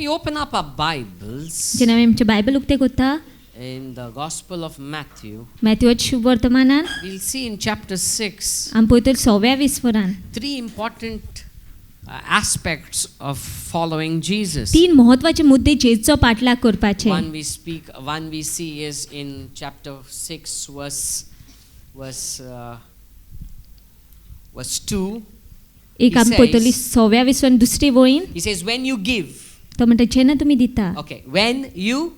we open up our Bibles जेन्ना आमी आमचे बायबल उक्ते कोत्ता in the Gospel of Matthew, मॅथ्यूचे शुभ वर्तमानान we'll see in chapter 6 आमी पळयतले 6व्या विस्वरान three important aspects of following Jesus. 3 महत्वाचे मुद्दे जेजूचो पाठलाग करपाचे. One we see is in chapter 6 verse 2. एक आमी पळयतली 6व्या विस्वान दुसरी वळीन He says, when you give. तो म्हणटा जेन्ना तुमी दिता. Okay, when you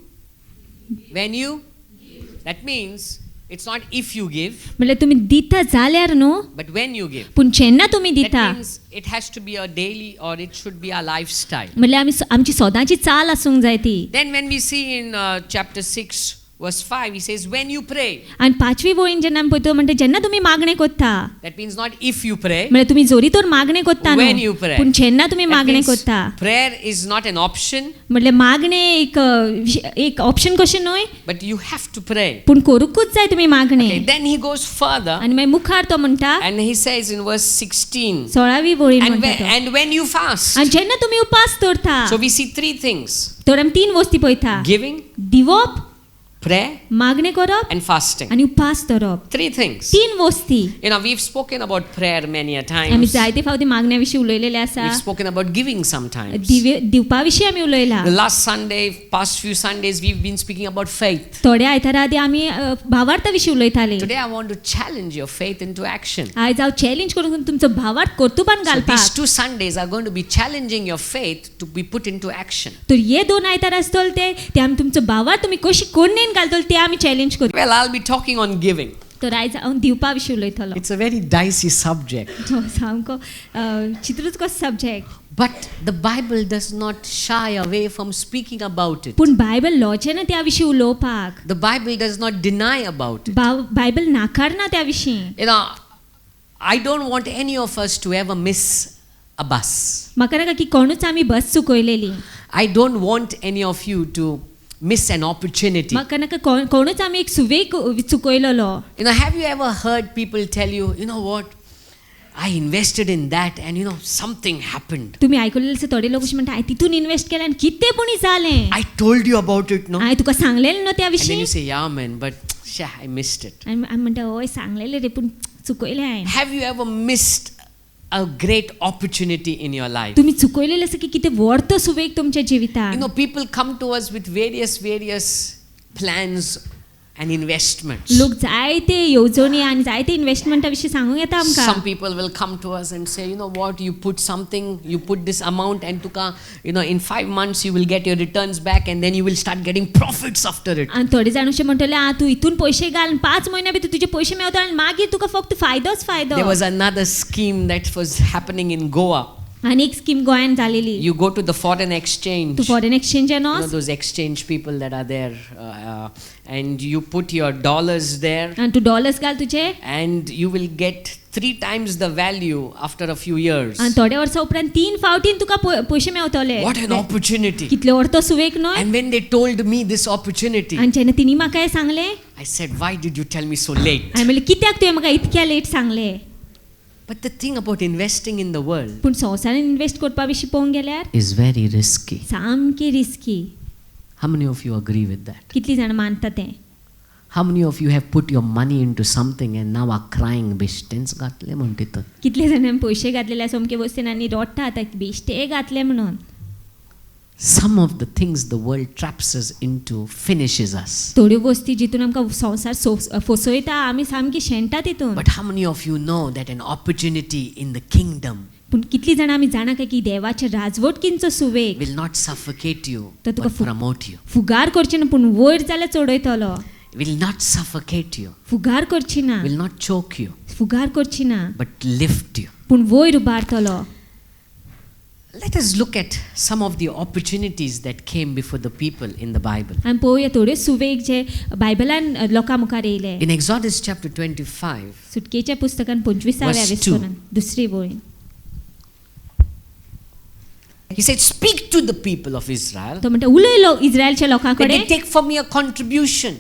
that means it's not if you give, म्हणजे तुम्ही दिता जाल्यार न्हू, but when you give. पूण जेन्ना तुम्ही That दिता means it has to be a daily or it should be a lifestyle. म्हणजे आमची सदांची चाल आसूंक जाय ती. Then when we see in chapter 6 verse 5, he says, when you pray. आणि 5वी वळीन जेन्ना आमी पळयतो म्हणटा जेन्ना तुम्ही मागणे कोत्ता. That means not if you pray. म्हणजे तुम्ही जोरी तोर मागणे कोत्ता न्हू, When you pray. पूण जेन्ना तुम्ही That मागणे means कोत्ता. prayer is not an option. म्हणजे मागणे एक ऑप्शन कशें न्हय, But you have to pray. पूण करूंकूच जाय तुम्ही मागणे. Okay, then he goes further आणि मागीर मुखार तो म्हणटा and he says in verse 16, 16वी वळीन म्हणटा तो. and when you fast. आणि जेन्ना तुम्ही उपास दवरता So we see three things: तर आमी 3 वस्ती पळयता. giving, दिवप, prayer, मागणे करप and fasting. आणि उपास दवरप. 3 things. 3 वस्ती. You know, we've spoken about prayer many a आमी times. जायते फावटी मागण्या विशीं उलयलेले आसा. We've spoken about giving sometimes. दिवपा विशीं आमी उलयला. The last Sunday, past few Sundays, we've been speaking about faith. थोड्या आयतारा आदी आमी भावार्था विशीं उलयताले. Today I want to challenge your faith into action. आयज हांव चॅलेंज करून तुमचो भावार्थ कर्तुबान So these घालपाक. 2 Sundays are going to be challenging your faith to be put into action. तर हे 2 आयतार आसतले ते आमी तुमचो भावार्थ तुमी कशी कोणेन घालतले ते आमी चॅलेंज करू. Well, I'll be talking on giving. तर आयज हांव दिवपा विशीं उलयतलो. It's a very dicey subject. सामको चित्रूचको subject. But the Bible does not shy away from speaking about it. पूण बायबल लोचे ना त्या विशीं उलोवपाक. The Bible does not deny about it. Bible नाकारना त्या विशीं. You know, I don't want any of us to ever miss a bus. म्हाका नाका की कोणूच आमी बस चुकयलेली. I don't want any of you to miss an opportunity. म्हाका नाका कोणूच आमी एक सुवेग चुकयलेलो. You know, have you ever heard people tell you, you know what, I invested in that and you know something happened. तुम्ही आयकलेले आसा थोडे लोक अशें म्हणटा हांवें तितून इन्वेस्ट केलें आनी कितें पुणी जालें. I told you about it, no? हांवें तुका सांगलेलें न्हू त्या And then विशीं. you say, yeah man, but I missed it. आनी म्हणटा हय सांगलेलें रे पूण चुकयलें हांवें. Have you ever missed a great opportunity in your life? तुम्ही चुकयलेलें आसा की कितें व्हड तो सुवेग तुमच्या You जिवितांत. know, people come to us with various plans and investments. लोक जायते येवजणी आनी जायते इन्वेस्टमेंटा विशीं सांगूंक येता आमकां. Some people will come to us and say, you know what, you put this amount and tuka, you know, in 5 months you will get your returns back and then you will start getting profits after it. आनी थोडे जाण अशें म्हणटले तूं हितून पयशे घाल आनी 5 म्हयन्या भितर तुजे पयशे मेवता आनी मागीर तुका फक्त फायदोच फायदो. There was another scheme that was happening in Goa. आनी एक स्कीम गोंयान जालेली. You go to the foreign exchange. तूं फॉरेन एक्सचेंजान You know वच those exchange people that are there, and you put your dollars there, आनी तूं dollars घाल तुजे and you will get 3 times the value after a few years. आनी थोड्या वर्सां उपरांत 3 फावटीन तुका पयशे मेवतले. What an opportunity! कितले व्हड तो सुवेग न्हय. And when they told me this opportunity, आनी जेन्ना तिणी म्हाका हें सांगलें, I said, why did you tell me so late? हांवें म्हणलें कित्याक तुवें म्हाका इतक्या लेट सांगलें. But the thing about investing in the world पूण संवसारान इन्वेस्ट करपा विशीं पळोवंक गेल्यार is very risky. सामकी risky. How many of you agree with that? कितलीं जाणां मानता तें. How many of you have put your money into something and now are crying, बेश्टेंच घातले म्हणटा. कितले जाणांनी पयशे घातलेले आसा अमके वस्तीन आनी रडटा आतां बेश्टे घातले म्हणून. Some of the things the world traps us into finishes us. थोड्यो वस्ती जितून आमकां संवसार फसयता आमी सामकी शेणटा तितून. But how many of you know that an opportunity in the kingdom पूण कितलीं जाणां आमी जाणा काय की देवाचे राजवटकींचो सुवेग will not suffocate you तो तुका but promote you. फुगार करची ना पूण वयर जाल्यार चडयतलो. Will not suffocate you, फुगार करची ना, will not choke you, फुगार करची ना, but lift you. पूण वयर उबारतलो. Let us look at some of the opportunities that came before the people in the Bible. आनी पळोवया थोड्यो सुवेग जे बायबलान लोकां मुखार येयले. In Exodus chapter 25, सुटकेच्या पुस्तकान 25व्या Verse 2. विस्वरान दुसरी वळीन. he said, speak to the people of Israel तो म्हणटा उलय इस्रायलच्या लोकां that they कडेन take from me a contribution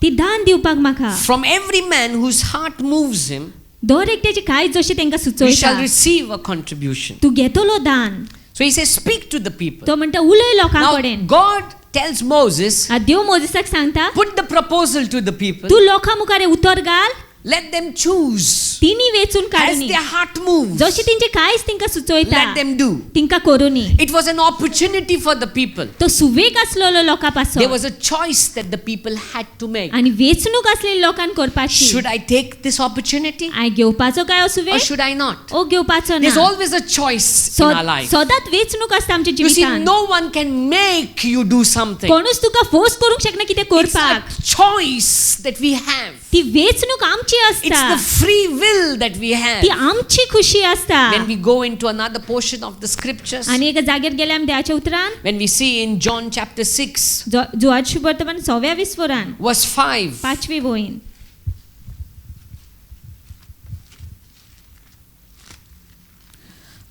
ती दान दिवपाक म्हाका. from every man whose heart moves him. दर एकट्याची कांय जशी तांकां We shall सुचोयता receive a contribution. तूं घेतलो दान. So he says, speak to the people. तो म्हणटा उलय लोकां Now कडेन. God tells Moses, देव मोजेसाक सांगता put the proposal to the people. तू लोकां मुखार उतर घाल, Let them choose. तिनी वेचून As काडुनी. their heart moves, जशी तेंचे कांयच तिंका सुचोयता let them do. तिंका करूनी. It was an opportunity for the people. तो सुवेग आसलोलो लोकां There पासो was a choice that the people had to make. आनी वेचणूक आसलेली लोकांन करपाची. Should I take this opportunity हांवें घेवपाचो काय हो or सुवेग should I not? ओ घेवपाचो There's ना. always a choice in our life. सदांच वेचणूक आसता आमच्या You see, जिवितांत. no one can make you do something. कोणूच तुका फोर्स करूंक शकना कितें It's करपाक. a choice that we have. ती वेचणूक आमची It's आसता. the free will that we have. ती आमची खुशी आसता. When we go into another portion of the scriptures, आनी एका जागेर गेले आमी देवाच्या उतरान when we see in John chapter 6, जोआद शुभवर्तमान 26 वरान verse 5, 5वी वोईन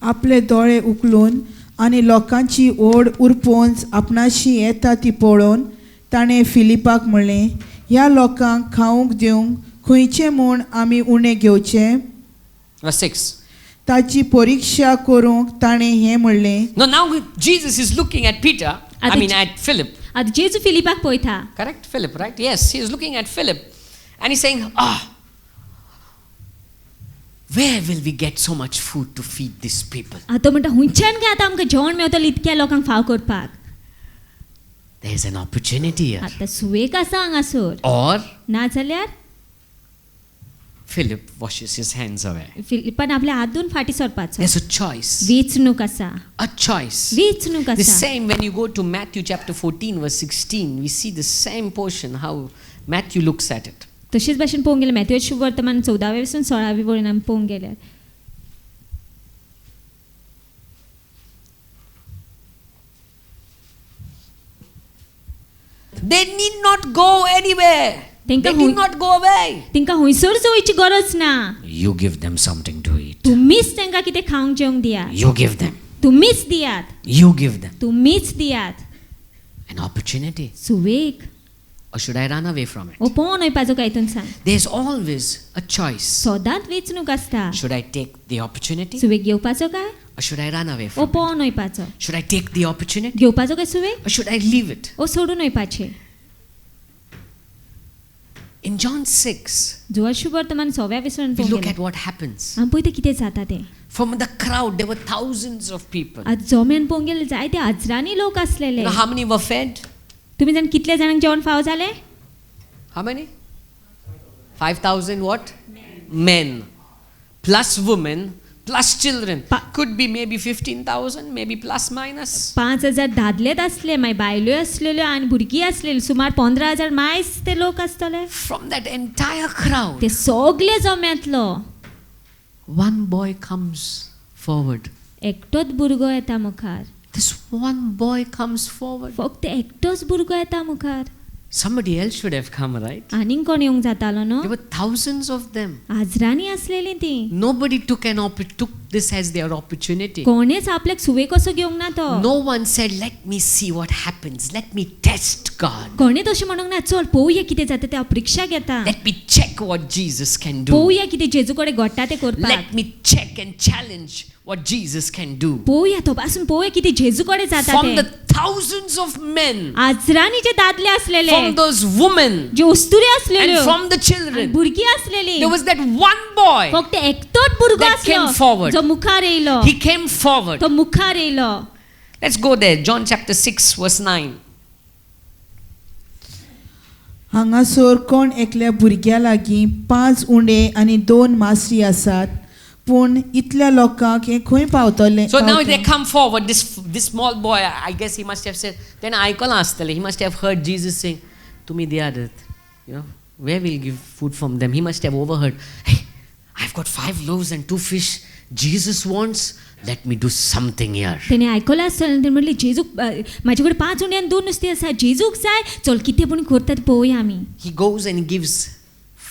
आपले दोळे उखलून आनी लोकांची ओढ उरपोवन आपणाशी येता ती पळोवन ताणें फिलिपाक म्हणलें, ह्या लोकांक खावंक दिवंक खंयचें म्हूण आमी उणें घेवचें? verse 6. ताची परिक्षा करूंक ताणें हें म्हणलें. Now Jesus is looking at Peter, at Philip. आतां जेजू फिलिपाक पळयता. Correct? Philip, right? Yes, he is looking at Philip. And he's saying, where will we get so much food to feed these people? तो म्हणटा हुंयच्यान काय आतां आमकां जेवण मेवतलें इतक्या लोकांक फाव करपाक. There's an opportunity here. आतां सुवेग आसा हांगासर. Or नाजाल्यार Philip washes his hands away. फिलिपान आपले हात धुवन फाटी सरपाचो. There's a choice. वेचणूक आसा. A choice. वेचणूक The आसा. same when you go to Matthew chapter 14 verse 16, we see the same portion, how Matthew looks at it. तशीच भाशेन पळोवंक गेल्यार मॅथ्यू शुभवर्तमान 14वे पासून 16वी वळीन आमी पळोवंक गेल्यार They need not go anywhere. They need not go away. तिंका हुंयसर वयची गरज ना. You give them something to eat. तुमीच तांकां कितें खावंक जेवंक दियात. You give them. तुमीच दियात. You give them. तुमीच दियात. An opportunity. सुवेग. Or should I run away from it? ओ पोवन वयपाचो काय हितून सांग. There's always a choice. सदांच वेचणूक आसता. Should I take the opportunity? सुवेग घेवपाचो काय? Or should I run away O from it? पोवन वयपाचो. Should I take the opportunity? घेवपाचो काय सुवेग? Or should I leave it? ओ सोडून वयपाचें. In John 6, जोआद शुभवर्तमान 6व्या विसरण we look पळोवंक at what happens. आमी पळयता कितें जाता तें. From the crowd, there were thousands of people. आज जोम्यान पळोवंक गेले जायते हजारांनी लोक You आसलेले. know how many were fed? तुमी जाण कितले जाणांक जेवण फाव जाले? How many? 5,000 what? Men. Plus women, plus children. Could be maybe 15,000, maybe plus minus. 5,000 दादलेच आसले, मागीर बायल्यो आसलेल्यो आनी भुरगीं आसलेलीं, सुमार 15,000 मायज ते लोक आसतले. From that entire crowd, ते सगळे जम्यांतलो one boy comes forward. एकटोच भुरगो येता मुखार. This one boy comes forward. फक्त एकटोच भुरगो येता मुखार. Somebody else should have come, right? आनीक कोण येवंक जातालो न्हू? There were thousands of them. हजारांनी आसलेलीं तीं. Nobody took this as their opportunity. कोणेच आपल्याक सुवे कसो घेवंक ना तो. No one said, let me see what happens. Let me test God. कोणे तशें म्हणूंक ना, चल पळोवया कितें जाता तें परीक्षा घेता. Let me check what Jesus can do. पळोवया कितें जेजू कडेन घडटा तें करपाक. Let me check and challenge what Jesus can do. पळोवया तो पासून पळोवया कितें जेजू कडेन जाता From the तें. thousands of men, हजारांनी जे दादले आसलेले, from those women, जे Usturi and आसलेल्यो, from the children, भुरगीं आसलेलीं, there was that one boy. फक्त एकटोच भुरगो that came आसलो forward. जो मुखार येयलो. He came forward. तो मुखार येयलो. Let's go there. John chapter 6 verse 9. हांगासर कोण एकल्या भुरग्या लागीं 5 उंडे आनी 2 मासरी आसात, पूण इतल्या लोकांक हें खंय पावतलें? So now they come forward. This small boy, I guess he must have said, then आयकलां आसतलें. He must have heard Jesus saying, "Tumi diyadat." You know, where will give food from them? He must have overheard. Hey, I've got 5 loaves and 2 fish. Jesus wants. Let me do something here. तेणे आयकलां आसतलें. तेणें म्हणलें जेजूक म्हाजे कडेन 5 उंडे आनी 2 नुस्तीं आसा. जेजूक जाय, चल कितें पूण करता तें पळोवया आमी. He goes and gives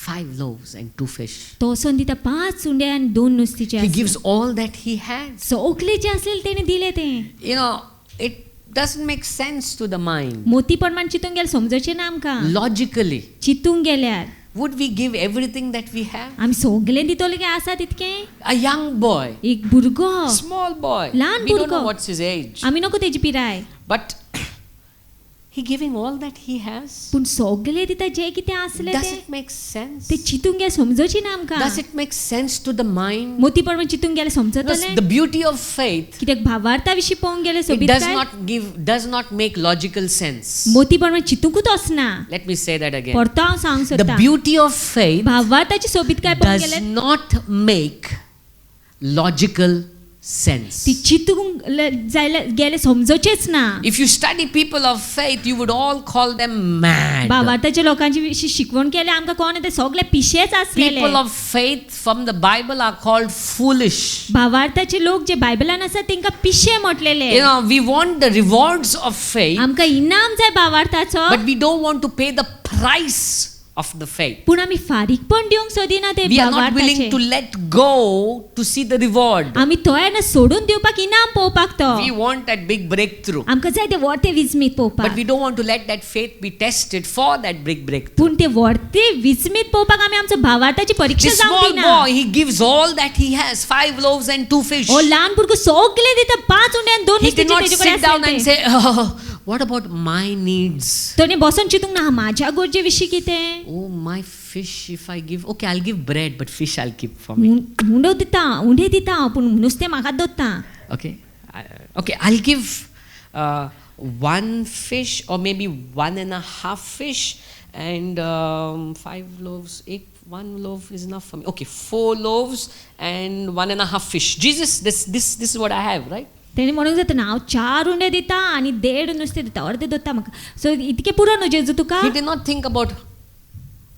5 loaves and 2 fish. तो वचून दिता 5 उंडे आनी 2 नुस्तींचे He आसले. gives all that he has. सगळे जे आसलेले तेणे दिले तें. You know, it doesn't make sense to the mind. मोतीपण मान चिंतूंक गेल्यार समजचें ना आमकां. Logically. चिंतूंक गेल्यार Would we give everything that we have? आमी सगळें दितले काय आसा तितकें? A young boy, एक भुरगो, small boy. ल्हान We don't know भुरगो. what's his age. आमी नको तेजी पिराय. But he giving all that he has. पूण सगळें दिता जें कितें आसलें Does तें. it make sense? ते चिंतूंक गेल्यार समजोची ना आमकां. Does it make sense to the mind? मोतीपण चिंतूंक गेल्यार Because समजतलें. the beauty of faith, कित्याक भावार्था विशीं पळोवंक गेल्यार it सोबीत does not make logical sense. मोतीपण चिंतूंकूच वचना. Let me say that again. परतो हांव सांगूंक The सोदतां. beauty of faith भावार्थाची सोबीतकाय पळोवंक does गेल्यार not make logical sense. ती चिंतूंक जाल्यार गेल्यार समजोचेच ना. If you study people of faith, you would all call them mad. भावार्थाच्या लोकांची विशीं शिकवण केल्यार आमकां कोण ते सगळे पिशेच आसलेले. People of faith from the Bible are called foolish. भावार्थाचे लोक जे बायबलान आसा तांकां पिशे म्हटलेले. You know, we want the rewards of faith, आमकां इनाम जाय भावार्थाचो, but we don't want to pay the price of the faith. पूण आमी फारीकपण दिवंक सोदिना ते We are not willing to भावार्थाचे. let go to see the reward. आमी तोयान सोडून दिवपाक इनाम पळोवपाक तो. We want that big breakthrough, आमकां जाय ते व्हडते विस्मीत but पळोवपाक. we don't want to let that faith be tested for that big breakthrough. पूण ते व्हडते विस्मीत पळोवपाक आमी आमचो भावार्थाची परीक्षा This जावंक small दिना. boy, he gives all that he has, 5 loaves and 2 fish. ओ ल्हान भुरगो सगळे दिता 5 उंडे आनी 2 He did नुस्त्याचे not तेजे sit कडेन down and आसले. say, oh, what about my needs? तोने बसून चिंतूंक ना म्हाज्या गरजे विशीं कितें. Oh, my fish, if I give, okay, I'll give bread, but fish I'll keep for me. उंडे दिता पूण नुस्तें म्हाकाच दवरता. Okay, okay, I'll give 1 fish or maybe 1.5 fish and 5 loaves. 1 loaf is enough for me. Okay, 4 loaves and 1.5 fish. Jesus, this is what I have, right? तेणी म्हणूंक जाता ना हांव 4 उंडे दिता आनी 1.5 नुस्तें दिता अर्दें दवरता म्हाका. सो इतकें पुरो न्हू जेजू तुका. He did not think about,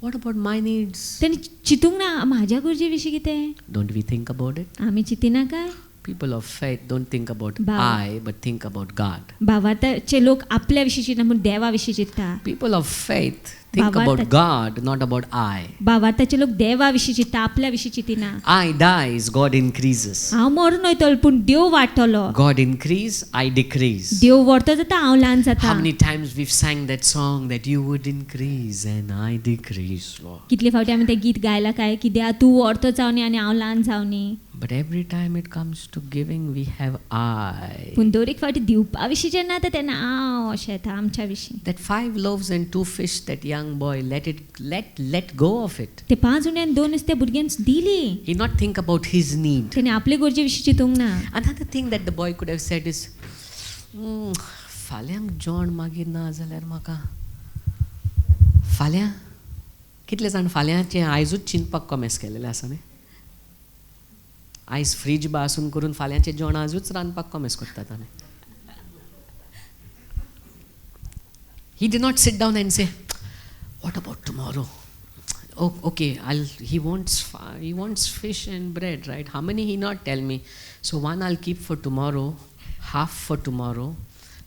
what about my needs? तेणी चिंतूंक ना म्हाज्या गरजे विशीं कितें. Don't we think about it? आमी चिंतिना काय. People of faith don't think about Wow. I, but think about God. भावार्थाचे लोक आपल्या विशीं चिंतना पूण देवा विशीं चिंतता. People of faith think about भावार्थाचे- God, not about I. भावार्थाचे लोक देवा विशीं चिंतता आपल्या विशीं चिंतिना. I dies, God increases. हांव मरून वयतलो पूण देव वाडटलो. God increase, I decrease. देव व्हडतो जाता हांव ल्हान जाता. How many times we've sang that song that you would increase and I decrease, Lord. कितले फावटी आमी तें गीत गायलां काय कित्याक तूं व्हडतो जावनी आनी हांव ल्हान जावनी. But every time it comes to giving, we have I. पूण दर एक फावटी दिवपा विशीं जेन्ना येता तेन्ना हांव अशें येता आमच्या विशीं. That 5 loaves and 2 fish, that young boy, let go of it. ते 5 उंडे आनी 2 नुस्तें भुरग्यान दिली. He not think about his need. तेणे आपले गरजे विशीं चिंतूंक ना. Another thing that the boy could have said is, फाल्यांक जेवण मागीर ना जाल्यार म्हाका फाल्यां कितले जाण फाल्यांचे आयजूच चिंतपाक कमेस केलेले आसा न्ही. आयज फ्रीज बा आसून करून फाल्यांचे जेवण आजूच रांदपाक कमेस करतात न्ही. He did not sit down and say, what about tomorrow? Oh, okay, he wants fish and bread, right? How many he not tell me? So 1 I'll keep for tomorrow, half for tomorrow,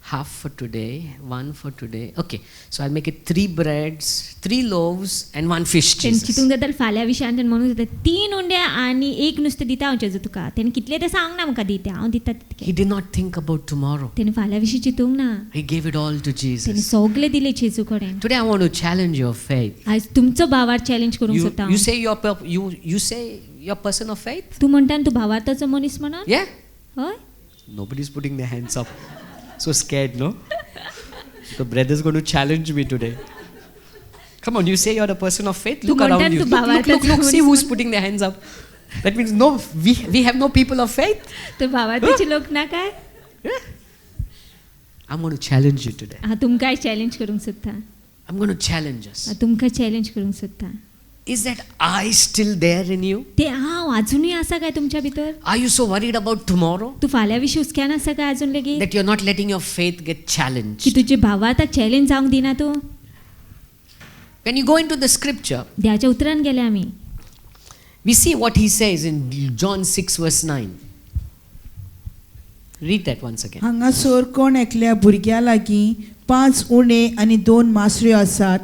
half for today, 1 for today. Okay, so I'll make it 3 breads, 3 loaves and 1 fish. तेणे Jesus. चिंतूंक जाता फाल्यां विशयान तेणे म्हणूंक जाता 3 उंडे आनी 1 नुस्तें दिता हांव जेजू तुका. तेणे कितले तें सांग ना म्हाका दिता हांव दिता तितकें. He did not think about tomorrow. तेणे फाल्यां विशीं चिंतूंक ना. He gave it all to तेणे Jesus. सगळें दिलें जेजू कडेन. Today I want to challenge your faith. आयज तुमचो भावार चॅलेंज करूंक सोदता You हांव. say you say you're a person of faith? तूं म्हणटा तूं भावार्थाचो मनीस म्हणून. Yeah? हय. Nobody's putting their hands up. So scared, no? The brother's going to challenge me today. Come on, you say you're a person of faith. Look around you. Look. See who's putting their hands up. That means no, we have no people of faith. तूं भावार्थाचे लोक ना काय. Yeah. I'm going to challenge you today. हांव तुमकांय challenge करूंक सोदता. I'm going to challenge us. हांव तुमकां challenge करूंक सोदता. Is that I still there in you? ते हांव अजुनूय आसा काय तुमच्या भितर. Are you so worried about tomorrow तूं फाल्यां विशीं हुस्क्यान आसा काय अजून लेगीत. that you're not letting your faith get की challenged? तुजे भावार्थाक चॅलेंज जावंक दिना तूं. When you go into the scripture, देवाच्या उतरान गेले आमी. we see what he says in John 6 verse 9. Read that once again. हांगासर कोण एकल्या भुरग्या लागीं 5 उंडे आनी 2 मासऱ्यो आसात,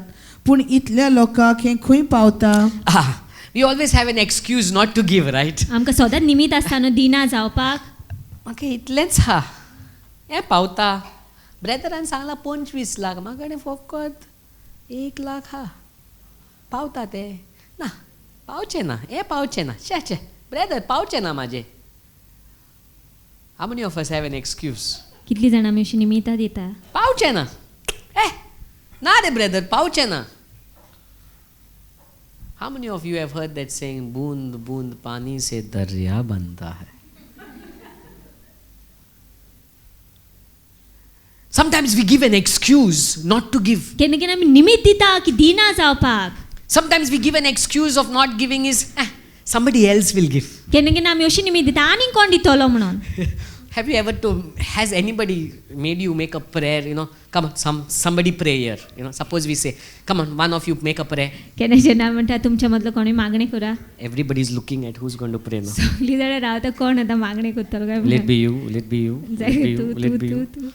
पूण इतल्या लोकांक हें खंय पावता? We always have an excuse not to give, right? आमकां सदांच निमीत आसता न्हू दिना जावपाक. Okay, इतलेंच हा. हें पावता. ब्रदरान सांगला 25 लाख, म्हाका कडेन फकत 1 लाख हा. पावता ते ना पावचे ना हे पावचे ना चे ब्रदर पावचे ना माझे. How many of us have an excuse? कितली जाणां आमी अशी निमितां दिता पावचे ना ना रे ब्रदर पावचे ना. How many of you have heard that saying, बूंद बूंद पानी से दरिया बनता है? Sometimes we give an excuse not to give. केन्ना केन्ना आमी निमित दिता की दिना जावपाक. Sometimes we give an excuse of not giving is somebody else will give. केन्ना केन्ना आमी अशी निमित दिता आनीक कोण दितलो म्हणून. Have you ever has anybody made you make a prayer, come on, somebody pray here, suppose we say, come on, one of you make a prayer. केन्ना जेन्ना म्हणटा तुमच्या मदलो कोणी मागणी करा. Everybody is looking at who's going to pray now. सगळी जाणां रावता कोण आतां मागणी करतलो काय. Will it be you? Will it be you? Will it be you? Will it be you? Tu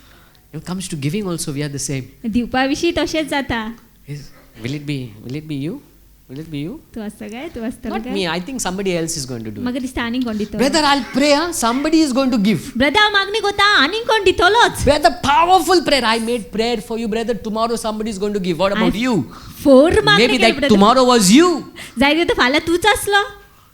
When it comes to giving also we are the same. दिवपा विशीं तशेंच जाता. Will it be you? Will it be you? तू आसता काय तू आसतलो Not काय. me. I think somebody else is going to do it. म्हाका दिसता आनीक कोण दितलो. Brother, I'll pray. Somebody is going to give. Brother हांव मागणी करता आनीक कोण दितलोच. Brother, powerful prayer. I made prayer for you, brother. Tomorrow somebody is going to give. What about you? Four मागणी Maybe केली that brother. tomorrow was you. जाय तर फाल्यां तूच आसलो.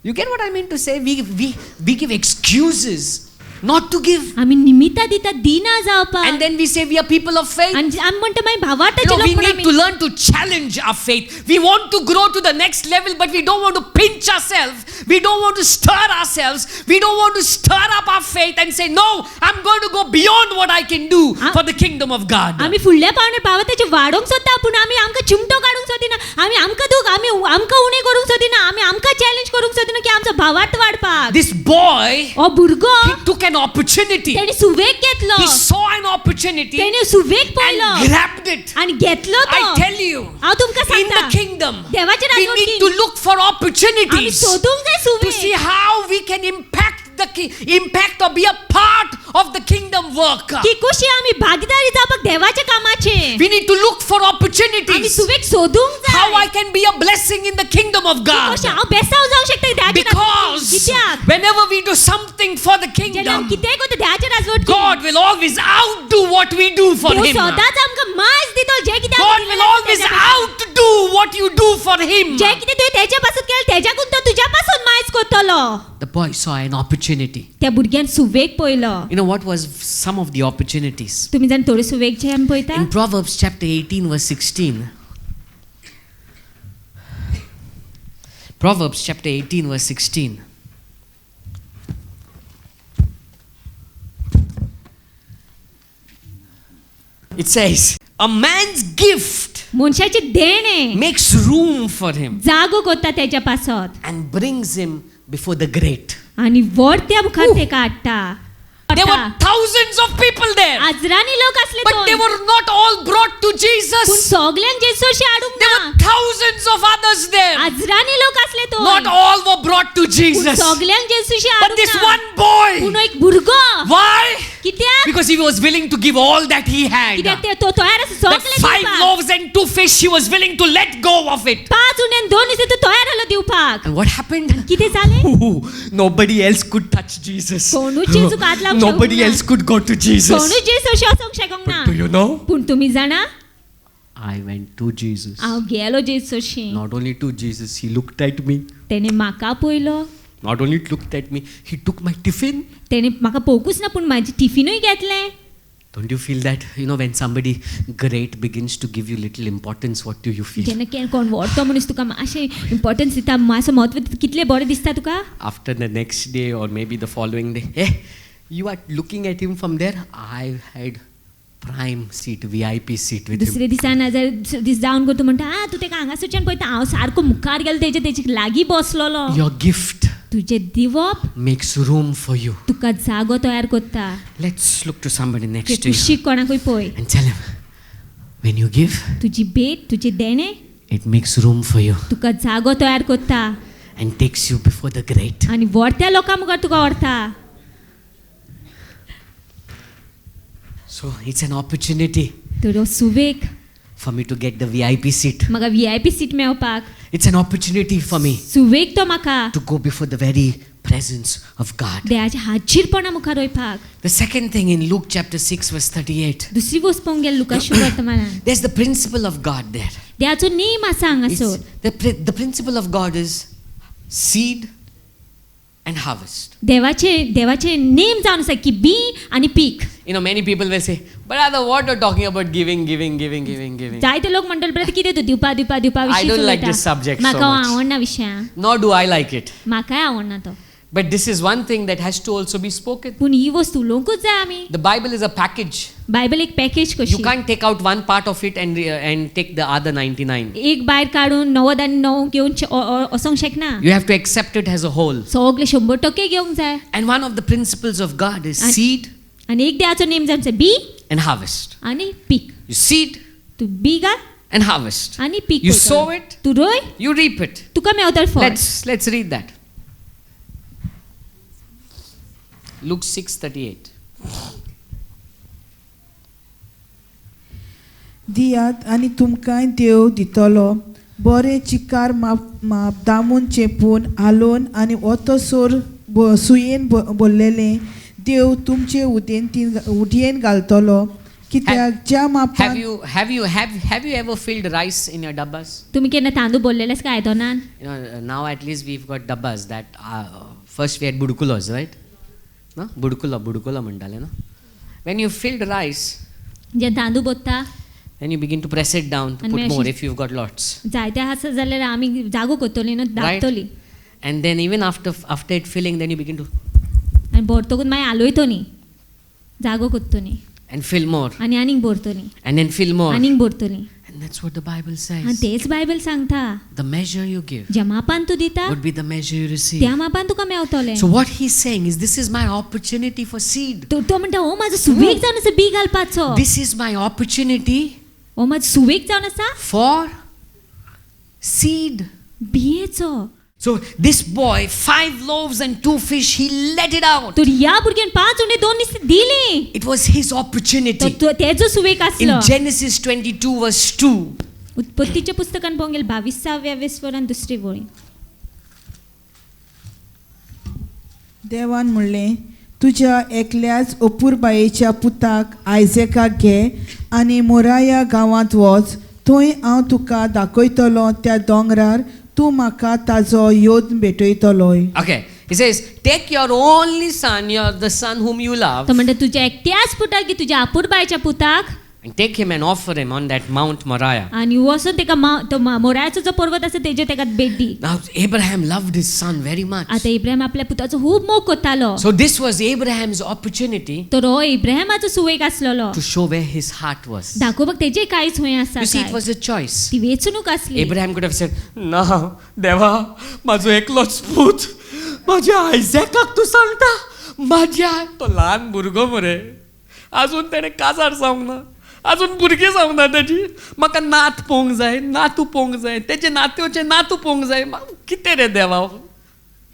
You get what I mean to say? We give excuses not to give. आमी निमित्तां दिता दिना जावपाक. And then we say we are people of faith. आनी आमी म्हणटा मागीर भावार्थाचे लोक We म्हणून need to learn to challenge our faith. We want to grow to the next level, but we don't want to pinch ourselves. We don't want to stir ourselves. We don't want to stir up our faith and say, no, I'm going to go beyond what I can do for the kingdom of God. आमी फुडल्या पावण्यार भावार्थाचे वाडोवंक सोदता पूण आमी आमकां चिमटो काडूंक सोदिना. आमी आमकां दूख आमी आमकां उणें करूंक सोदिना. आमी आमकां चॅलेंज करूंक सोदिना की आमचो भावार्थ वाडपाक. This boy, हो भुरगो he took an opportunity. तेणी सुवेग घेतलो. He saw an opportunity तेणी सुवेग पळयलो and grabbed it. आनी घेतलो तो. I tell you, हांव तुमकां in the सांगता kingdom, देवाच्या we राजवटीन need to look for आमी opportunities सोदूंक जाय to see सुवेग how we can impact or be a part of the kingdom work. की कशी आमी भागीदारी जावपाक देवाच्या कामाचे. We need to look for आमी opportunities सुवेग सोदूंक how I जाय. can be a blessing in the kingdom of God. कशें हांव बेसांव जावंक शकता देवाच्या Because कित्याक whenever we do something for the जेन्ना आमी kingdom, कितेंय करता देवाच्या राजवटीन God will always outdo what we do for Dev Him. सदांच आमकां माज दितो जे कितें God आमी will दिलें always तेच्या outdo what you do for Him. जे कितें तुवें तेच्या पासून केलें तेच्याकून तो तुज्या पासून मायज करतलो. The boy saw an opportunity. त्या भुरग्यान सुवेग पळयलो. You know what was some of the opportunities? तुमी जाण थोडे सुवेग जे आमी पळयता. In Proverbs chapter 18 verse 16. Proverbs chapter 18 verse 16. It says, a man's gift मनशाचे देणे makes room for him जागो करता तेच्या पासत and brings him before the great. आनी व्हडत्या मुखार तेका हाडटा. There were thousands of people there, आजरानी लोक असले but they were not all brought to पूण Jesus. सगळ्यांक जेसूशी हाडूंक There ना. were thousands of others there. आजरानी लोक असले तो Not all were brought to Jesus. सगळ्यांक जेसूशी But हाडूंक this ना. one boy, पूण एक भुरगो why? कित्याक Because he was willing to give all that he had. कित्याक ते तो तयार आसा That सगळे 5 दिवपाक. loaves and 2 fish, he was willing to let go of it. 5 उण्यान 2 नुस्तें तो तयार आसलो दिवपाक. And what happened? कितें जालें? Nobody else could touch Jesus. कोणूच जेजूक हात लावंक Nobody शकना. else could go to Jesus. कोणूच जेसूशी वचोंक शकूंक ना. But do you know? पूण तुमी जाणा I went to Jesus. हांव गेलो जेसूशी. Not only to Jesus, he looked at me. तेणे म्हाका पळयलो. Not only looked at me, he took my tiffin. तेणे म्हाका पळोवंकूच ना पूण म्हाजें टिफिनूय घेतलें. Don't you feel that? When somebody great begins to give you little importance, what do you feel? जेन्ना कोण व्हडतो मनीस तुका मातशें इम्पॉर्टन्स दिता मातसो महत्व दिता कितलें बरें दिसता तुका. After the next day or maybe the following day, hey, you are looking at him from there. I had prime seat, VIP seat with him. दुसरे दिसा नाजाल्यार दीस जावन करता म्हणटा तूं तेका हांगासरच्यान पळयता हांव सारको मुखार गेलो तेजे लागीं बसलोलो. Your gift तुजें दिवप makes room for you. तुका जागो तयार करता. Let's look to somebody ते next to you कुशीक कोणाकूय पळय. and tell him, when you give, तुजी भेट तुजें देणें it makes room for you तुका जागो तयार करता and takes you before the great. आनी व्हडत्या लोकां मुखार तुका व्हरता. So it's an opportunity तो सुवेग for me to get the VIP seat. म्हाका VIP सीट मेळपाक. It's an opportunity for me सुवेग तो म्हाका to go before the very presence of God. देवाच्या हाजीरपणा मुखार वयपाक. The second thing in Luke chapter 6 verse 38. दुसरी गोष्ट पळोवंक गेल्यार लुका शुभवर्तमानान There's the principle of God there. देवाचो नेम आसा हांगासर. The principle of God is seed and harvest. देवाचे नेम जावन आसा की बी आनी पीक. You know, many people will say, brother, what are you talking about giving? जायते लोक म्हणटाले ब्रदर कितें तूं दिवपा I don't like this subject so म्हाका much. आवडना विशय. Nor do I like it. म्हाकाय आवडना तो. But this is one thing that has to also be spoken. पूण ही वस्तू उलोवंकूच जाय आमी. The Bible is a package. Bible एक पॅकेज You कशी. can't take out one part of it and take the other 99. एक भायर काडून 99 घेवन वचोंक शकना. You have to accept it as a whole. सगळे 100% घेवंक जाय. And one of the principles of God is seed आनी एक देवाचो नेम जावन आसा बी and harvest. आनी पीक. You seed तूं बी घाल and harvest. आनी पीक. You sow it, तूं रोय you reap it. तुका मेवतलें फळ. Let's read that. Luke 6:38. दियात आनी तुमकांय देव दितलो. बरें चिकार माप दामून चेपून हालोवन आनी ओतोसोर सुयेन भरलेलें देव तुमचे उदयेन घालतलो. कित्याक ज्या मापान Have you ever filled rice in your dabbas? तुमी केन्ना तांदूळ भरलेले आसा काय आयदनान? You know, now at least we've got dabbas that first we had budukulos, right? No? Budukula म्हणटाले ना. When you filled rice, जे तांदूळ भरता then you begin to press it down to And put may more she- if you've got lots. जायते आसा जाल्यार आमी जागो करतली न्हू Right? धाकतली And then even after it filling, then you begin to आनी भरतकूच मागीर आलोयतो न्ही जागो करतली and fill more आनी आनीक भरतली and then fill more. आनीक भरतली. And that's what the Bible आनी says. तेच बायबल सांगता The measure you give ज्या मापान तूं दिता would be the measure you receive. त्या मापान तुका मेवतलें. So what he's saying is, this is my opportunity for seed. तो म्हणटा हो म्हाजो सुवेग जावन आसा बी घालपाचो. This is my opportunity हो म्हाजो सुवेग जावन आसा for seed. बियेचो. So this boy, 5 loaves and 2 fish, he let it out. तर ह्या भुरग्यान 5 उंडे 2 नुस्तें दिली. It was his opportunity. तो तेजो सुवेग आसलो. In Genesis 22 verse 2, उत्पत्तीच्या पुस्तकान पळोवंक गेल्यार 22व्या वेसवरान दुसरी वळी. देवान म्हणलें तुज्या एकल्याच अपूर्बायेच्या पुताक आयजेकाक घे आनी मोराया गांवांत वच. थंय हांव तुका दाखयतलो त्या दोंगरार तूं म्हाका ताजो योद भेटयतलोय. okay, he says, take your only son, the son whom you love, तो म्हणटा तुज्या एकट्याच पुताक की तुज्या आपुरबायच्या पुताक and take him and offer him on that Mount Moriah. आनी वचून तेका तो मोरायाचो जो पर्वत आसा तेजे तेका भेट दी. Now Abraham loved his son very much. आतां इब्राहिम आपल्या पुताचो खूब मोग करतालो. So this was Abraham's opportunity तर हो इब्राहिमाचो सुवेग आसलेलो. to show where his heart was. दाखोवपाक तेजे कांयच खंय आसा You see, it काय. was a choice. ती वेचणूक आसली. Abraham could have said, ना देवा, माझो एकलोच पूत, माझ्या आयझॅकाक तूं सांगता, माझ्या तो ल्हान भुरगो मरे, अजून तेणें काजार जावंक ना, अजून भुरगें जावंक ना तेजी, म्हाका नात पळोवंक जाय, नातू पळोवंक जाय, तेजे नातेवचे नातू पळोवंक जाय, कितें रे देवा?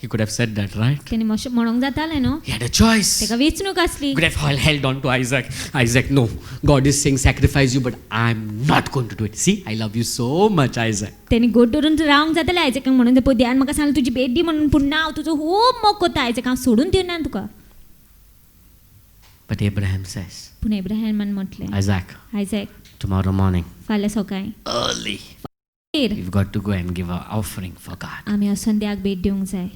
He could have said that, right? तेणे म्हणोंक जातालें न्हू. He had a choice. तेका वेचणूक आसली. He could have held on to Isaac. Isaac, no, God is saying sacrifice you, but I'm not going to do it. See, I love you so much, Isaac. तेणी गोड धरून रावंक जातालें आयजकाक म्हणून पळय देवान म्हाका सांगलें तुजी भेट दी म्हणून पूण ना हांव तुजो खूब मोग करता आयजक हांव सोडून दिवना तुका. But Abraham says, पूण इब्राहिमान म्हटलें Isaac, आयजक tomorrow morning, फाल्यां सकाळीं early, फेर you've got to go and give an offering for God. आमी वचून देवाक भेट दिवंक जाय.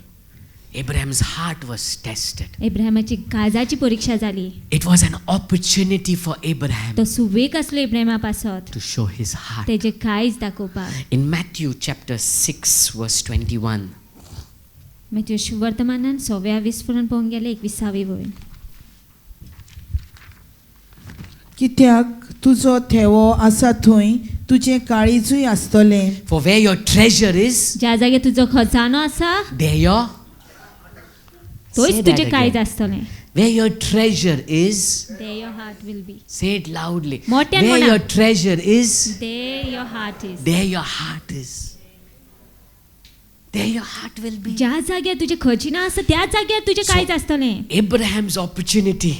Abraham's heart was tested. इब्राहिमाची काळजाची परीक्षा जाली. It was an opportunity for Abraham तो सुवेग आसलो इब्राहिमा पासत to show his heart. तेजे काळीज दाखोवपाक. In Matthew chapter 6 verse 21, मागीर वर्तमानान 6व्या विस्फोरण पळोवंक गेले 21वी वळी. कित्याक तुजो थेवो आसा थंय तुजें काळीजूय आसतलें. for where your treasure is, ज्या जाग्यार तुजो खजानो आसा there your Say थंयच that तुजें काळीज again. आसतलें. Where your treasure is, There your heart will be. say it loudly. मोठ्यान Where म्हणा. your treasure is, There your heart is. there your heart is. There your heart will be. ज्या जाग्यार तुजें खजिना आसा त्या जाग्यार तुजें काळीज आसतलें. Abraham's opportunity.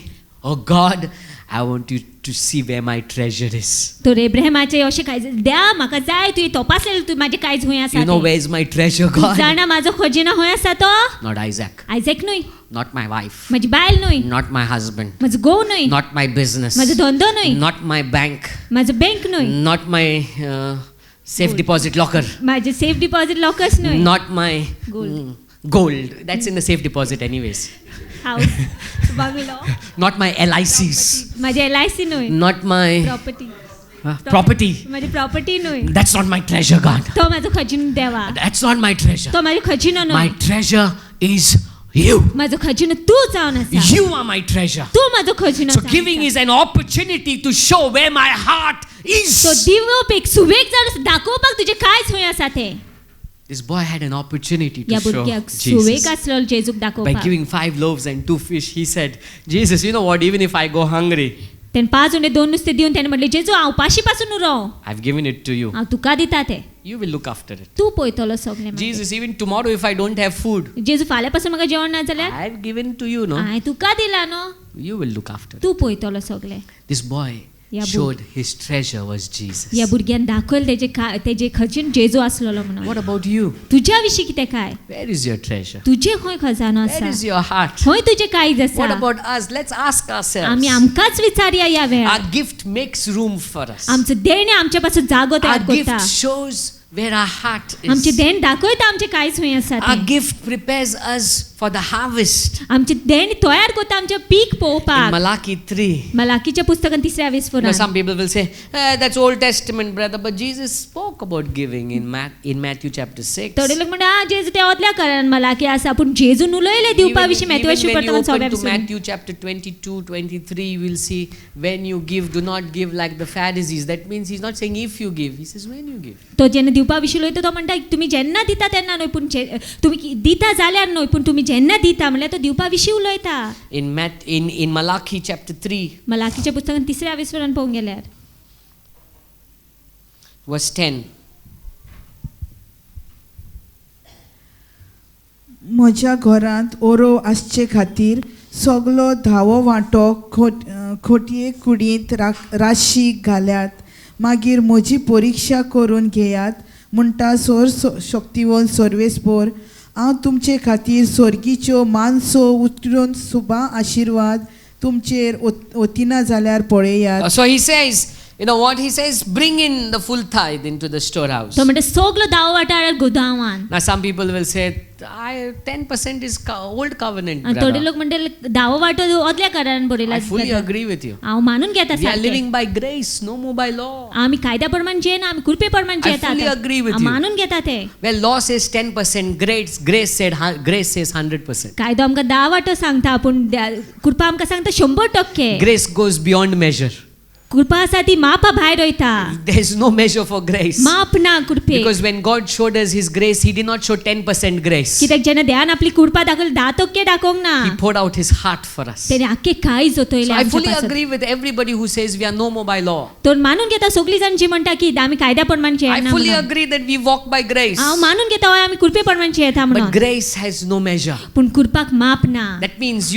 Oh God, I want you to see where my treasure is. तर एब्राहिमाचे अशें काय द्या म्हाका जाय तुवें तपासलें तूं म्हाजें कांयच खंय आसा You know where is my treasure, God? जाणा म्हाजो खजिनो खंय आसा तो Not Isaac, आयजॅक न्हय not my wife, म्हाजी बायल न्हय not my husband, म्हजो घोव न्हय not my business, म्हजो धंदो न्हय not my bank, म्हजो बँक न्हय not my safe deposit locker, म्हाजे सेफ डिपॉझिट लॉकर्स न्हय not my gold. That's in the safe deposit anyways. House bungalow Not my LICs, म्हाजे LIC न्हय not my प्रॉपर्टी property. म्हाजी property न्हय That's not my treasure, God. तो म्हाजो खजिनो देवा That's not my treasure. तो म्हाजो खजिनो My न्हय treasure is you. म्हाजो खजिनो तूं जावन आसा You are my treasure. तूं म्हाजो खजिनो So जावन giving आसा. is an opportunity to show where my heart is. तो दिवप एक सुवेग जावन दाखोवपाक तुजें कांयच खंय आसा तें This boy had an opportunity to या show भुरग्याक सुवेग Jesus. आसलो जेजूक By दाखोवपाक giving 5 loaves and 2 fish, he said, Jesus, you know what, even if I go hungry, तेन 5 उंडे 2 नुस्तें दिवन तेणें म्हणलें जेजू हांव उपाशी पासून उरो I've given it to you. हांव तुका दिता तें You will look after it. तूं पळयतलो सगलें मागीर. Jesus, even tomorrow if I don't have food, जेजू फाल्यां पासून म्हाका जेवण ना जाल्यार I've given to you, no? हांवें तुका दिला न्हू You will look after it. तूं पळयतलो सगलें This boy या showed his treasure was Jesus. ह्या भुरग्यान दाखयलें तेजे खजीन जेजू आसलेलो म्हणून What about you? तुज्या विशीं कितें काय Where is your treasure? तुजें खंय खजानो Where is आसा your heart? खंय तुजें काळीज What आसा about us? Let's ask ourselves. आमी आमकांच विचारया या वेळार Our gift makes room for us. आमचो देण आमच्या पासून जागो Our तयार करता gift shows where our heart आमचे is. देण दाखयता आमचे कांयच खंय आसा Our तें. gift prepares us for the harvest. आमचे देण तयार करता आमचे पीक In पोवपाक Malachi 3. मलाकीच्या पुस्तकान 3 You know, विस्फोरण some people will say, that's Old Testament, brother, but Jesus spoke about giving in Matthew chapter 6. थोडे लोक म्हणटा जेजू ते ओदल्या कारण मलाकी आसा पूण जेजून उलयले दिवपा विशीं Even Matthew when you शुपरतन open to Matthew chapter 22, 23, you will see when you give, do not give like the Pharisees. That means he's not saying if you give, he says when you give. तो जेन्ना दिवपा विशीं उलयता तो म्हणटा तुमी जेन्ना दिता तेन्ना न्हय पूण तुमी दिता जाल्यार न्हय पूण तुमी जेन्ना दिता म्हणल्यार तो दिवपा विशीं उलयता In Malachi chapter 3, मलाकीच्या पुस्तकान 3 विस्फोरण पळोवंक गेल्यार verse 10. म्हज्या घरांत ओरो आसचे खातीर सगलो धावो वांटो खोटये कुडींत राशी घाल्यात मागीर म्हजी परिक्षा करून घेयात म्हणटा सोर शक्तिवन सर्वेस्पोर हांव तुमचे खातीर स्वर्गीच्यो मानसो उतरून सुबा आशिर्वाद तुमचेर वतिना जाल्यार पळयात. So he says, you know what he says? Bring in the full tithe into the storehouse. तो म्हणटा सगलो धावो वांटो हाडात गोदावान. Now some people will say, 10% is old covenant, आनी थोडे brother. लोक म्हणटा धावो वांटो ओदल्या कारण बरयला I fully agree with you. हांव मानून घेता We are सारकें living by grace, no more by law. आमी कायद्या प्रमाण जियेना आमी कृपे प्रमाण I जियेता fully agree with हांव you. मानून घेता ते Well, law says 10%, grace says 100%. कायदो आमकां 10 वांटो सांगता पूण कृपा आमकां सांगता 100%. Grace goes beyond measure. कृपा आसा ती मापा भायर वयता There is no measure for grace. माप ना कृपे Because when God showed us His grace, He did not show 10% grace. कित्याक जेन्ना देवान आपली कृपा दाखयली 10% दाखोवंक ना He poured out His heart for us. तेणे आख्खे काळीज So जोतयले I आमच्या fully पासून. agree with everybody who says we are no more by law. तर मानून घेता सगळीं जाण जी म्हणटा की आमी कायद्या प्रमाण I जियेना fully म्हणून. agree that we walk by grace. हांव मानून घेता हय आमी कृपे प्रमाण जियेता But म्हणून grace has no measure. पूण कृपाक माप ना. That means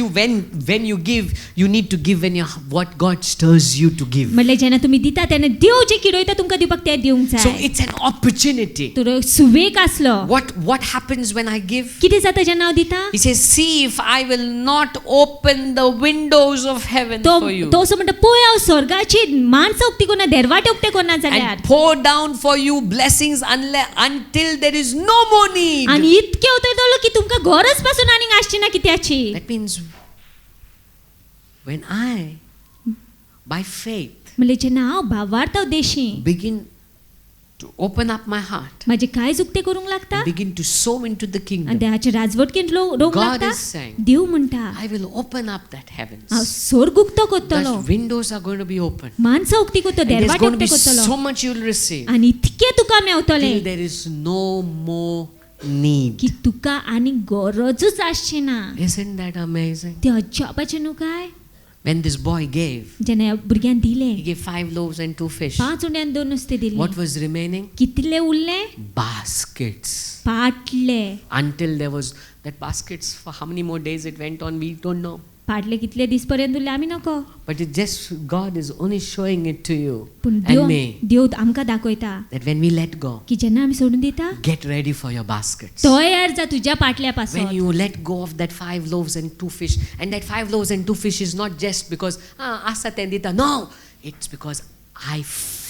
when you give, you need to give what God stirs you to give. म्हणल्यार जेन्ना तुमी दिता तेन्ना देव जे किडयता तुमकां दिवपाक ते दिवंक So जाय. it's an opportunity. तर सुवेग आसलो. What happens when I give? कितें जाता जेन्ना हांव दिता He says, see if I will not open the windows of heaven तो for you तो असो म्हणटा पळय हांव स्वर्गाची माणसां उक्ती कोन्ना देरवाटे उक्ते कोन्ना जाल्यार and pour down for you blessings until there is no more need. आनी इतके उतरतलो की तुमकां गरज पासून आनीक आसची ना कित्याची. That means when I, by faith, म्हणल्यार जेन्ना हांव भावार्थ देशी begin to open up my heart, म्हाजे कांयच उक्ते करूंक लागता begin to sow into the आनी kingdom, देवाचे राजवटकेंत रोवंक God लागता. is saying, देव म्हणटा I will open up that हांव heavens. स्वर्ग उक्तो करतलो. Those windows are going to be open. माणसां उक्ती करतो And there's देरवाटे going to उक्ते be करतलो so much you'll receive आनी इतके तुका मेवतले till there is no more need. की तुका आनी गरजूच आसची ना. Isn't that amazing? ते अजापाचें न्हू काय. When this boy gave, जेन्ना ह्या भुरग्यान दिले he gave 5 loaves and 2 fish. 5 उंड्यान 2 नुस्तें दिले. What was remaining? कितले उरले Baskets. Patle. Until there was that baskets, for how many more days it went on, we don't know. फाटले कितले दीस पर्यंत उरले आमी नको. But it just, God is only showing it to you पूण and me, देव आमकां दाखयता that when we let go, की जेन्ना आमी सोडून दिता get ready for your baskets. तयार जा तुज्या पाटल्या When पासून. you let go of that 5 loaves and 2 fish, and that 5 loaves and 2 fish is not just because, asa tendita. No, it's because I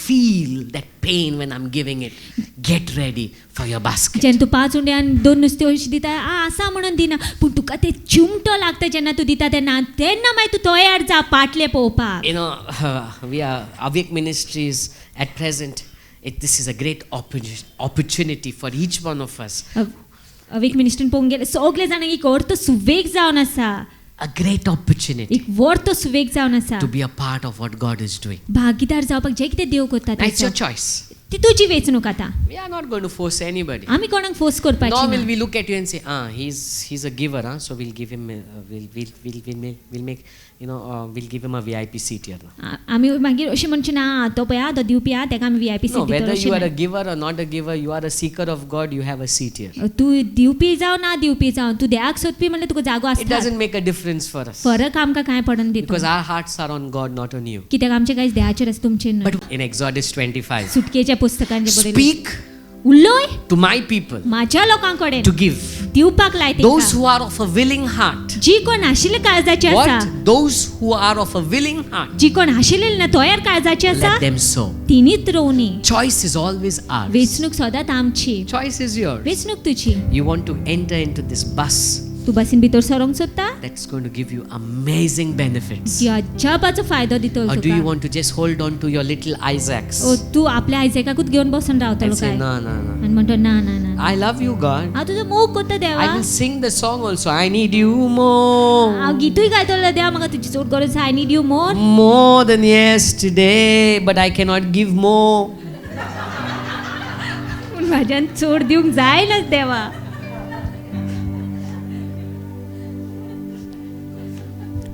feel that pain when I'm giving it. Get ready for your basket. जेन्ना तूं 5 उंडे आनी 2 नुस्तें अशीं दिता आसा म्हणून दिना पूण तुका ते चिमटो लागता जेन्ना तूं दिता तेन्ना मागीर तूं तयार जा पाटले पळोवपाक. You know, we are Awake Ministries at present. This is a great opportunity for each one of us. अवेक मिनिस्ट्रीन पळोवंक गेले सगळे जाणांक एक अर्थ सुवेग जावन आसा. A great opportunity एक वर्थ सुवेग जावन आसा. to be a part of what God is doing. भागीदार जावपाक जे कितें देव करता It's your तें choice. ती तुजी वेंचणूक आतां. We are not going to force anybody. आमी कोणाक फोर्स Nor करपाची will ना. we look at you and say, he's a giver, so we'll give him, we'll make, we'll give him a VIP seat here. आमी मागीर अशें म्हणचे ना तो पळय तो दिवपी तेका आमी VIP No, seat whether you are a दिता. giver or not a giver, you are a seeker of God, you have a seat here. तूं दिवपी जावं ना दिवपी जावं तूं देवाक सोदपी म्हणल्यार तुका जागो It आसता. doesn't make a difference for us. फरक आमकां कांय पडना Because दिता. our hearts are on God, not on you. कित्याक आमचे कांय देवाचेर आसा तुमचेर न्हय. But in Exodus 25, सुटकेच्या पुस्तकान जे बरयलें speak उलय to my people म्हाज्या लोकां कडेन to give. दिवपाक लाय Those तेका. who are of a willing heart. जी कोण आशिल्ले काळजाचे आसा What? Those who are of a willing heart. जी कोण आशिल्ले ना तयार काळजाचे आसा Let them sow. तिनीच रोवनी. Choice is always ours. वेंचणूक सदांच आमची. Choice is yours. वेंचणूक तुजी. You want to enter into this bus तूं बसीन भितर सरोंक सोदता that's going to give you amazing benefits. जी अजापाचो फायदो दितलो Or do you Tuka. want to just hold on to your little Isaacs? ओ तूं आपल्या आयजेकाकूच घेवन बसून रावतलो And say, काय no, no, no. आनी म्हणतो ना ना ना I love you, God. हांव तुजो मोग करता देवा. I will sing the song also. I need you more. हांव गितूय गायतलो देवा म्हाका तुजी चड गरज आसा. I need you more. More than yesterday, but I cannot give more. पूण म्हाज्यान चड दिवंक जायनाच देवा.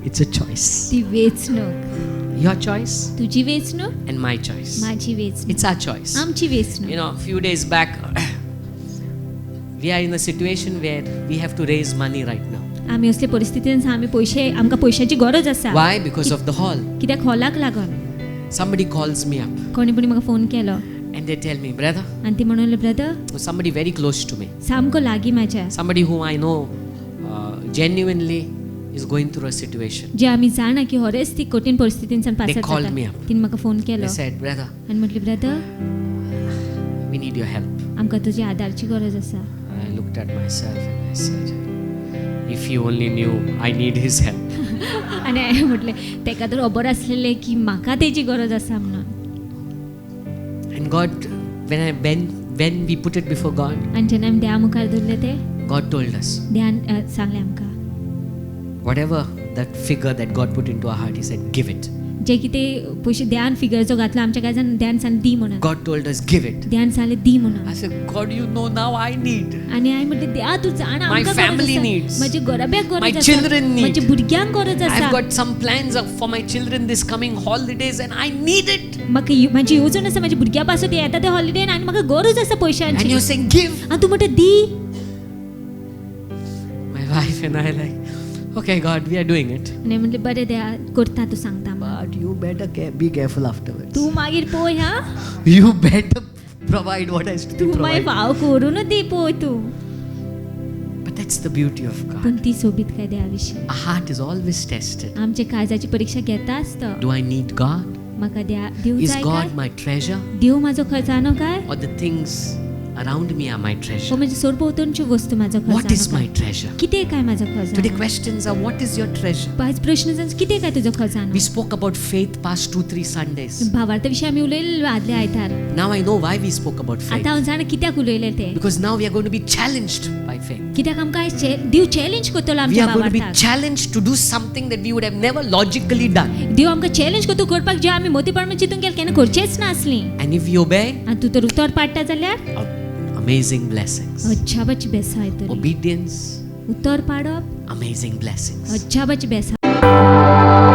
It's a choice. ती वेंचणूक. Your choice तुजी वेंचणूक and my choice. माझी वेंचणूक. It's our choice. आमची वेंचणूक. A few days back, we are in a situation where we have to raise money right now. आमी असले परिस्थितीन आसा आमकां पयशांची गरज आसा. Why? Because of the hall. कित्याक हॉलाक लागून. Somebody calls me up कोणी म्हाका फोन केलो and they tell me, brother, आनी ती म्हणून brother somebody very close to me, सामको लागीं म्हाज्या somebody whom I know genuinely is going through a situation. जे आमी जाणा की खरेंच ती कठीण परिस्थितींतल्यान They पासत called जाता. me up. तिने म्हाका फोन केलो They said, brother, आनी म्हटलें brother we need your help. आमकां तुजी आदारची गरज आसा. I looked at myself and I said, if you only knew I need his help. आनी हांवें म्हटलें तेका तर खबर आसलेलें की म्हाका तेजी गरज आसा म्हणून. And God, when we put it before God, आनी जेन्ना आमी देवा मुखार दवरलें तें God told us, देवान सांगलें आमकां whatever that figure that God put into our heart, He said, give it. जे कितें पयशे देवान फिगर जो घातलो आमच्या काळजान देवान सांगलें दी म्हणून. God told us, give it. देवान सांगलें दी म्हणून. I said, God, you know now I need. आनी हांवें म्हटलें देवा तूं जाणा My आमकां family गरज आसा. needs. म्हज्या घराब्याक My गरज आसा. children need. म्हज्या भुरग्यांक गरज I've आसा. got some plans for my children this coming holidays and I need it. म्हाका म्हाजी येवजण आसा म्हाज्या भुरग्यां पासून येता ते हॉलिडेन आनी म्हाका गरज आसा And पयशांची. you're saying, give. आनी तूं म्हणटा दी. My wife and I like, okay, God, we are doing it. आनी म्हणलें बरें देवा करता तूं सांगता म्हणून. But you better be careful afterwards. तूं मागीर पळय हा. You better provide what has to be तूं मागीर provided. फाव करूनच दी पळय तूं. But that's the beauty of God. पूण ती सोबीत काय देवा विशीं. Our heart is always tested. आमचे काळजाची परीक्षा घेता आसता. Do I need God? म्हाका देव Is जाय काय? God my treasure? देव म्हाजो खजानो काय? Or the things around me are my हो treasure? म्हणजे सरभोंवतणच्यो वस्तू म्हाजो What is खजानो my काय? treasure? कितें काय म्हाजो Today खजानो? questions are, what is your treasure? पांच प्रश्न जावन कितें काय तुजो खजानो? We spoke about faith past 2-3 Sundays. भावार्था विशीं आमी उलयले आदले आयतार. Now I know why we spoke about faith. आतां हांव जाणा कित्याक उलयले ते. Because now we are going to be challenged by faith. कित्याक आमकां आयज देव चॅलेंज करतलो We आमच्या are going to be भावार्थाक. challenged to do something that we would have never logically done. देव आमकां चॅलेंज करता करपाक जे आमी मोतीपणान चिंतून गेले केन्ना करचेच नासली. And if we obey, आनी तूं तर उतर पाडटा जाल्यार amazing blessings. अजापाची बेसाय तरी. Obedience, उतर पाडप amazing blessings. अजापाची बेसाय.